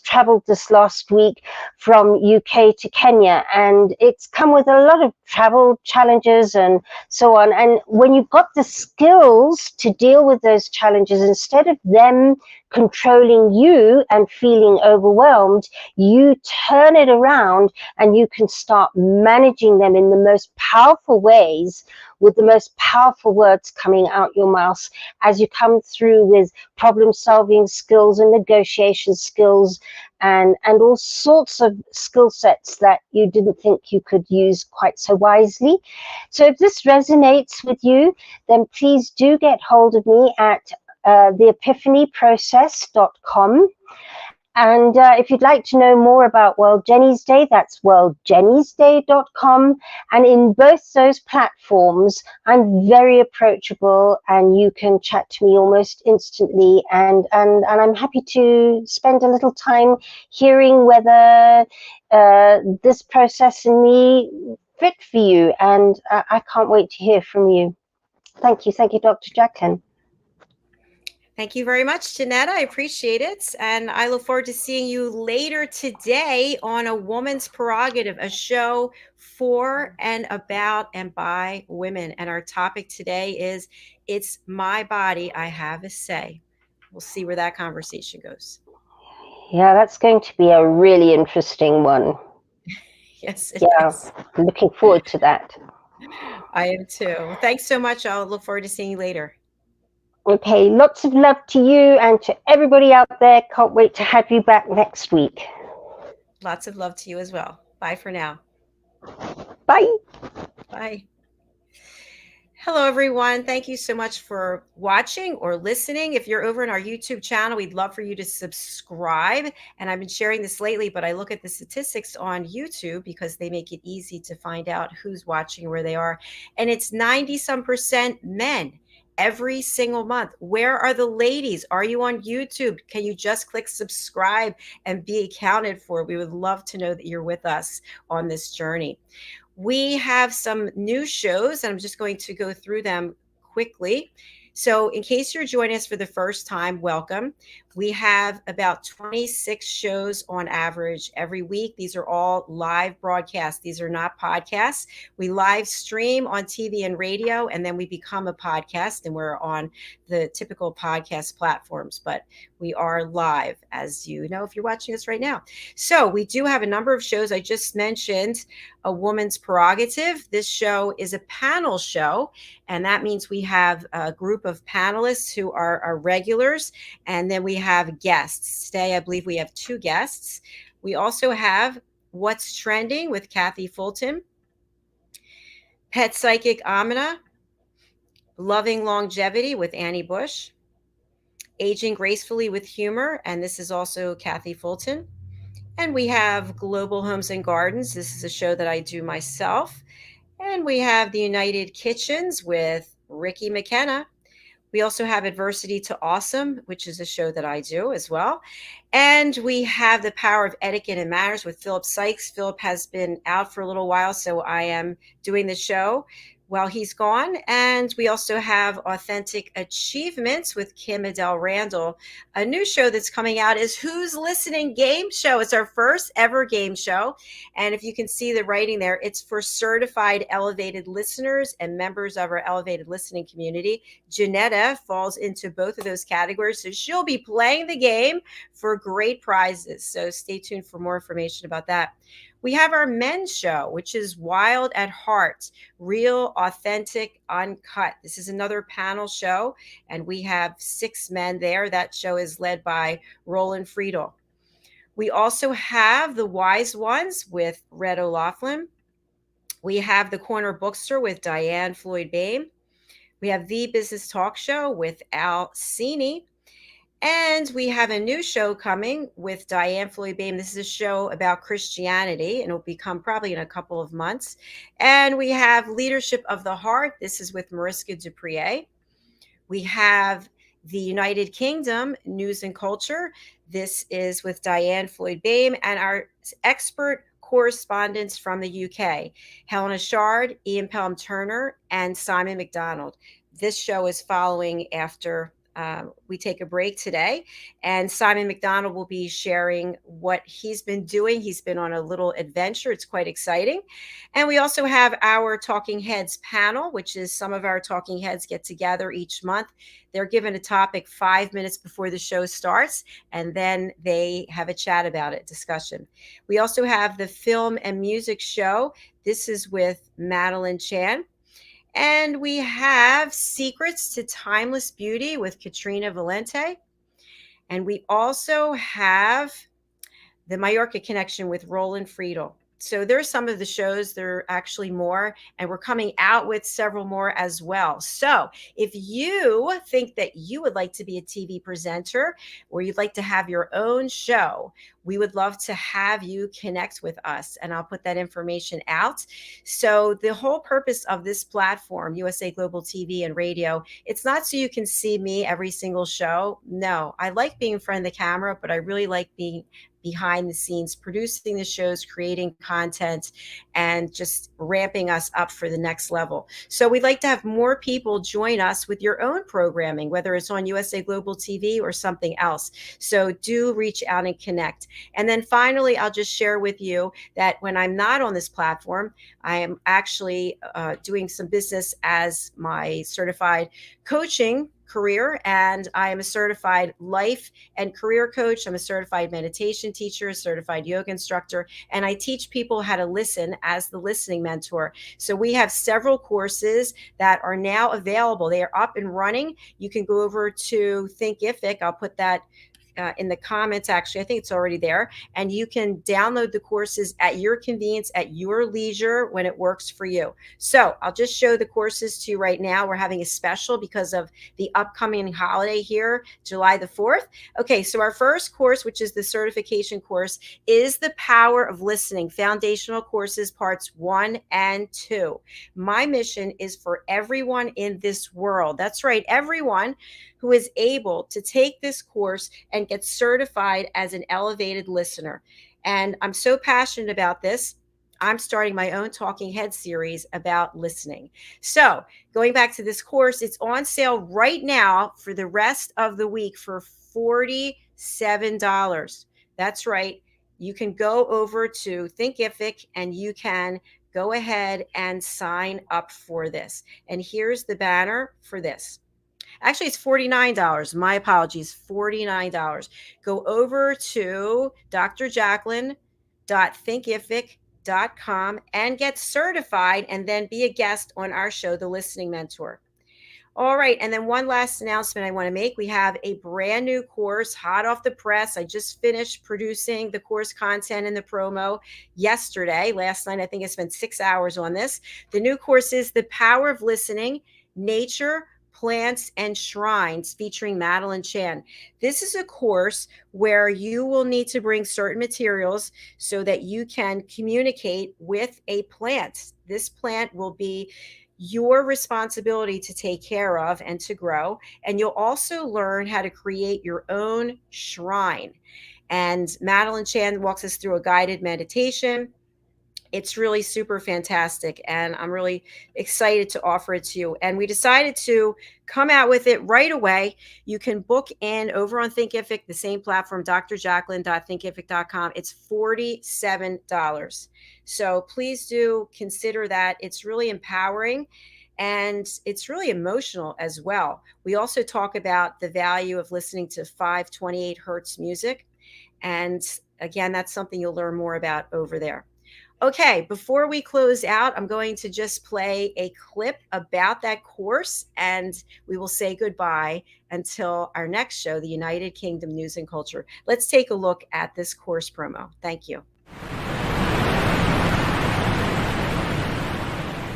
traveled this last week from UK to Kenya, and it's come with a lot of travel challenges and so on. And when you've got the skills to deal with those challenges, instead of them controlling you and feeling overwhelmed, you turn it around and you can start managing them in the most powerful ways, with the most powerful words coming out your mouth as you come through with problem solving skills and negotiation skills and all sorts of skill sets that you didn't think you could use quite so wisely. So if this resonates with you, then please do get hold of me at theepiphanyprocess.com. And if you'd like to know more about World Jenny's Day, that's worldjennysday.com. And in both those platforms, I'm very approachable, and you can chat to me almost instantly. And I'm happy to spend a little time hearing whether this process and me fit for you. And I can't wait to hear from you. Thank you. Thank you, Dr. JACALYN. Thank you very much, JENETTA. I appreciate it. And I look forward to seeing you later today on A Woman's Prerogative, a show for and about and by women. And our topic today is It's My Body, I Have a Say. We'll see where that conversation goes. Yeah, that's going to be a really interesting one. Yes, it is. Looking forward to that. I am too. Thanks so much. I'll look forward to seeing you later. Okay, lots of love to you and to everybody out there. Can't wait to have you back next week. Lots of love to you as well. Bye for now. Bye. Bye. Hello, everyone. Thank you so much for watching or listening. If you're over in our YouTube channel, we'd love for you to subscribe. And I've been sharing this lately, but I look at the statistics on YouTube because they make it easy to find out who's watching, where they are. And it's 90-some% men every single month. Where are the ladies? Are you on YouTube? Can you just click subscribe and be accounted for? We would love to know that you're with us on this journey. We have some new shows, and I'm just going to go through them quickly. So in case you're joining us for the first time, welcome. We have about 26 shows on average every week. These are all live broadcasts. These are not podcasts. We live stream on TV and radio, and then we become a podcast, and we're on the typical podcast platforms, but we are live, as you know, if you're watching us right now. So we do have a number of shows. I just mentioned A Woman's Prerogative. This show is a panel show, and that means we have a group of panelists who are our regulars, and then we have guests. Today, I believe we have 2 guests. We also have What's Trending with Kathy Fulton, Pet Psychic Amina, Loving Longevity with Annie Bush, Aging Gracefully with Humor, and this is also Kathy Fulton. And we have Global Homes and Gardens. This is a show that I do myself. And we have the United Kitchens with Ricky McKenna. We also have Adversity to Awesome, which is a show that I do as well. And we have The Power of Etiquette and Manners with Philip Sykes. Philip has been out for a little while, so I am doing the show while he's gone. And we also have Authentic Achievements with Kim Adele Randall. A new show that's coming out is Who's Listening Game Show. It's our first ever game show. And if you can see the writing there, it's for certified elevated listeners and members of our elevated listening community. JENETTA falls into both of those categories. So she'll be playing the game for great prizes. So stay tuned for more information about that. We have our men's show, which is Wild at Heart, Real, Authentic, Uncut. This is another panel show, and we have 6 men there. That show is led by Roland Friedel. We also have The Wise Ones with Red O'Loughlin. We have The Corner Bookstore with Diane Floyd-Bain. We have The Business Talk Show with Al Cini. And we have a new show coming with Diane Floyd-Bain. This is a show about Christianity, and it'll become probably in a couple of months. And we have Leadership of the Heart. This is with Mariska Duprier. We have the United Kingdom News and Culture. This is with Diane Floyd-Bain, and our expert correspondents from the UK, Helena Shard, Ian Pelham Turner, and Simon McDonald. This show is following after we take a break today, and Simon McDonald will be sharing what he's been doing. He's been on a little adventure. It's quite exciting. And we also have our Talking Heads panel, which is some of our Talking Heads get together each month. They're given a topic 5 minutes before the show starts, and then they have a chat about it, discussion. We also have the Film and Music Show. This is with Madeline Chan. And we have Secrets to Timeless Beauty with Katrina Valente. And we also have the Mallorca Connection with Roland Friedel. So there's some of the shows. There are actually more, and we're coming out with several more as well. So if you think that you would like to be a TV presenter, or you'd like to have your own show, we would love to have you connect with us, and I'll put that information out. So the whole purpose of this platform, USA Global TV and Radio, it's not so you can see me every single show. No, I like being in front of the camera, but I really like being behind the scenes, producing the shows, creating content, and just ramping us up for the next level. So we'd like to have more people join us with your own programming, whether it's on USA Global TV or something else. So do reach out and connect. And then finally, I'll just share with you that when I'm not on this platform, I am actually doing some business as my certified coaching career, and I am a certified life and career coach. I'm a certified meditation teacher, a certified yoga instructor, and I teach people how to listen as the listening mentor. So we have several courses that are now available. They are up and running. You can go over to Thinkific. I'll put that in the comments. Actually, I think it's already there, and you can download the courses at your convenience, at your leisure, when it works for you. So I'll just show the courses to you right now. We're having a special because of the upcoming holiday here, July the 4th. Okay, so our first course, which is the certification course, is The Power of Listening, Foundational Courses, Parts 1 and 2. My mission is for everyone in this world. That's right, everyone who is able to take this course and get certified as an elevated listener. And I'm so passionate about this. I'm starting my own talking head series about listening. So, going back to this course, it's on sale right now for the rest of the week for $47. That's right. You can go over to Thinkific and you can go ahead and sign up for this. And here's the banner for this. Actually, it's $49. My apologies, $49. Go over to drjacalyn.thinkific.com and get certified and then be a guest on our show, The Listening Mentor. All right. And then one last announcement I want to make. We have a brand new course hot off the press. I just finished producing the course content and the promo yesterday. Last night, I think I spent 6 hours on this. The new course is The Power of Listening, Nature, Plants, and Shrines, featuring Madeline Chan. This is a course where you will need to bring certain materials so that you can communicate with a plant. This plant will be your responsibility to take care of and to grow. And you'll also learn how to create your own shrine. And Madeline Chan walks us through a guided meditation. It's really super fantastic, and I'm really excited to offer it to you. And we decided to come out with it right away. You can book in over on Thinkific, the same platform, drjacalyn.thinkific.com. It's $47. So please do consider that. It's really empowering, and it's really emotional as well. We also talk about the value of listening to 528 hertz music. And again, that's something you'll learn more about over there. Okay, before we close out, I'm going to just play a clip about that course, and we will say goodbye until our next show, the United Kingdom News and Culture. Let's take a look at this course promo. Thank you.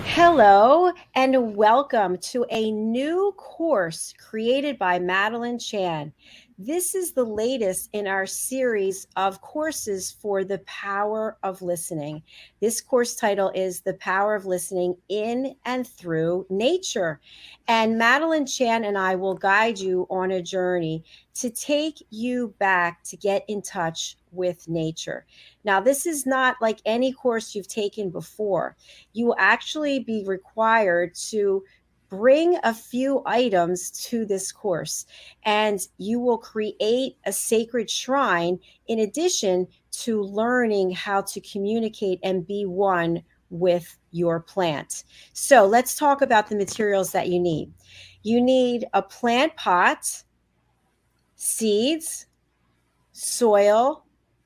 Hello, and welcome to a new course created by Madeline Chan. This is the latest in our series of courses for the power of listening. This course title is The Power of Listening in and Through Nature. And Madeline Chan and I will guide you on a journey to take you back to get in touch with nature. Now, this is not like any course you've taken before. You will actually be required to bring a few items to this course, and you will create a sacred shrine in addition to learning how to communicate and be one with your plant. So let's talk about the materials that you need. You need a plant pot, seeds, soil,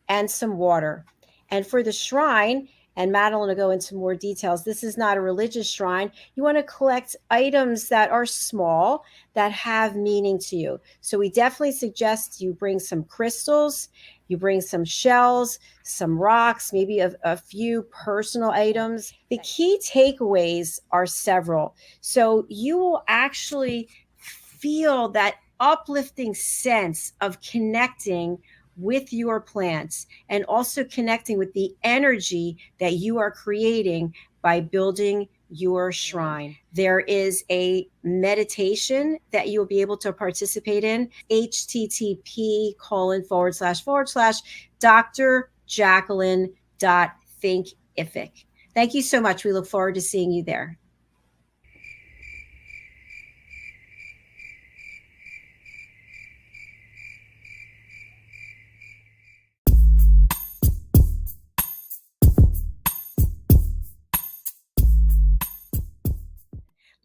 and some water. And for the shrine, and Madeline will go into more details, this is not a religious shrine. You want to collect items that are small, that have meaning to you. So we definitely suggest you bring some crystals, you bring some shells, some rocks, maybe a few personal items. The key takeaways are several. So you will actually feel that uplifting sense of connecting with your plants and also connecting with the energy that you are creating by building your shrine. There is a meditation that you'll be able to participate in, http://drjacalyn.thinkific. Thank you so much. We look forward to seeing you there.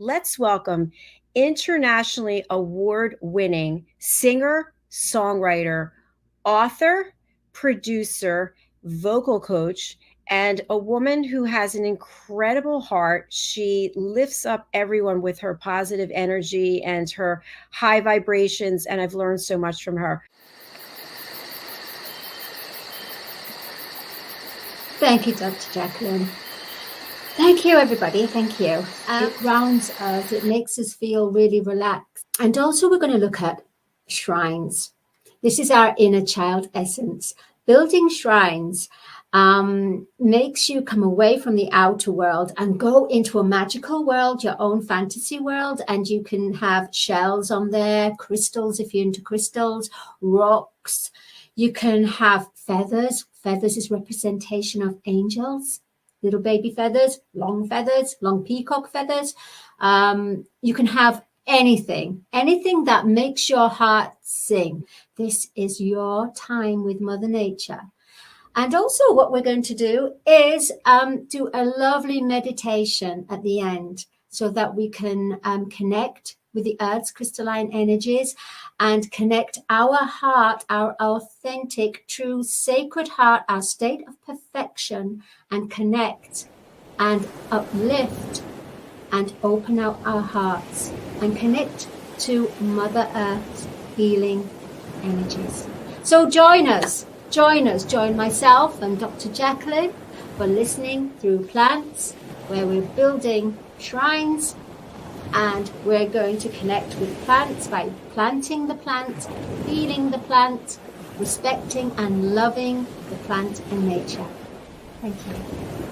Let's welcome internationally award-winning singer, songwriter, author, producer, vocal coach, and a woman who has an incredible heart. She lifts up everyone with her positive energy and her high vibrations, and I've learned so much from her. Thank you, Dr. Jacalyn. Thank you, everybody. Thank you. It grounds us. It makes us feel really relaxed. And also we're going to look at shrines. This is our inner child essence. Building shrines makes you come away from the outer world and go into a magical world, your own fantasy world. And you can have shells on there, crystals if you're into crystals, rocks. You can have feathers. Feathers is representation of angels. little baby feathers, long peacock feathers. You can have anything that makes your heart sing. This is your time with Mother Nature. And also what we're going to do is do a lovely meditation at the end so that we can connect with the Earth's crystalline energies and connect our heart, our authentic, true, sacred heart, our state of perfection, and connect and uplift and open out our hearts and connect to Mother Earth's healing energies. So join myself and Dr. Jacqueline for listening through plants, where we're building shrines, and we're going to connect with plants by planting the plant, feeding the plant, respecting and loving the plant and nature. Thank you.